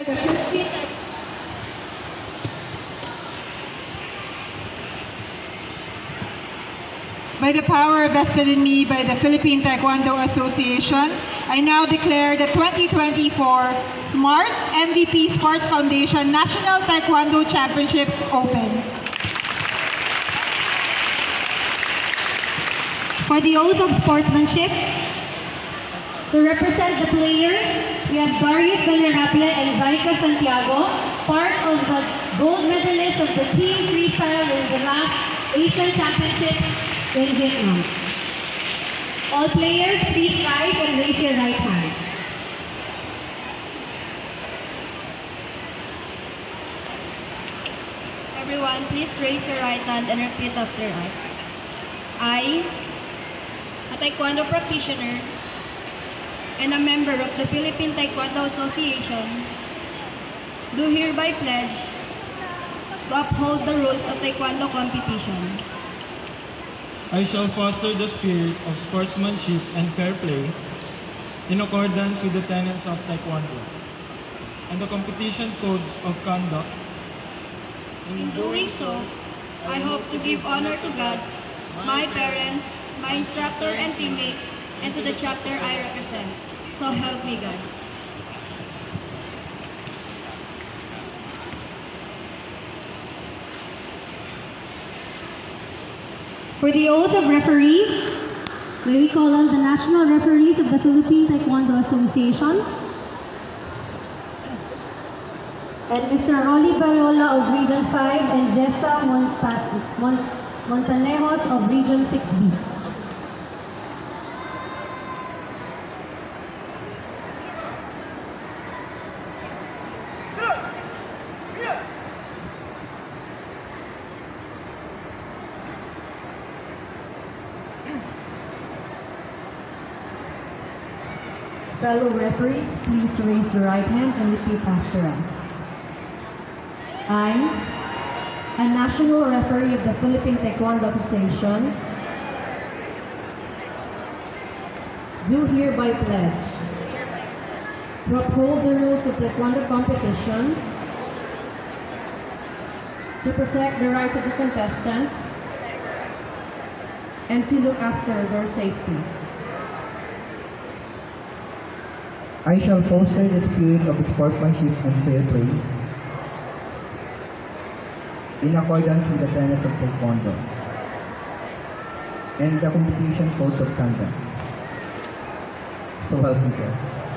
the Philippine By the power vested in me by the Philippine Taekwondo Association, I now declare the 2024 SMART MVP Sports Foundation National Taekwondo Championships open. For the oath of sportsmanship, to represent the players, we have Darius Valeraple and Zaika Santiago, part of the gold medalists of the team freestyle in the last Asian Championships in Vietnam. All players, please rise and raise your right hand. Everyone, please raise your right hand and repeat after us. I, a Taekwondo practitioner and a member of the Philippine Taekwondo Association, do hereby pledge to uphold the rules of Taekwondo competition. I shall foster the spirit of sportsmanship and fair play in accordance with the tenets of Taekwondo and the competition codes of conduct. In doing so, I hope to give honor to God, my parents, my instructor and teammates, and to the chapter I represent. So help me God. For the oath of referees, may we call on the national referees of the Philippine Taekwondo Association and Mr. Rolly Bariola of Region 5 and Jessa Montanejos of Region 6B. Fellow referees, please raise your right hand and repeat after us. I, a national referee of the Philippine Taekwondo Association, do hereby pledge to uphold the rules of Taekwondo competition, to protect the rights of the contestants, and to look after their safety. I shall foster the spirit of sportsmanship and fair play in accordance with the tenets of Taekwondo and the competition codes of conduct. So help me God.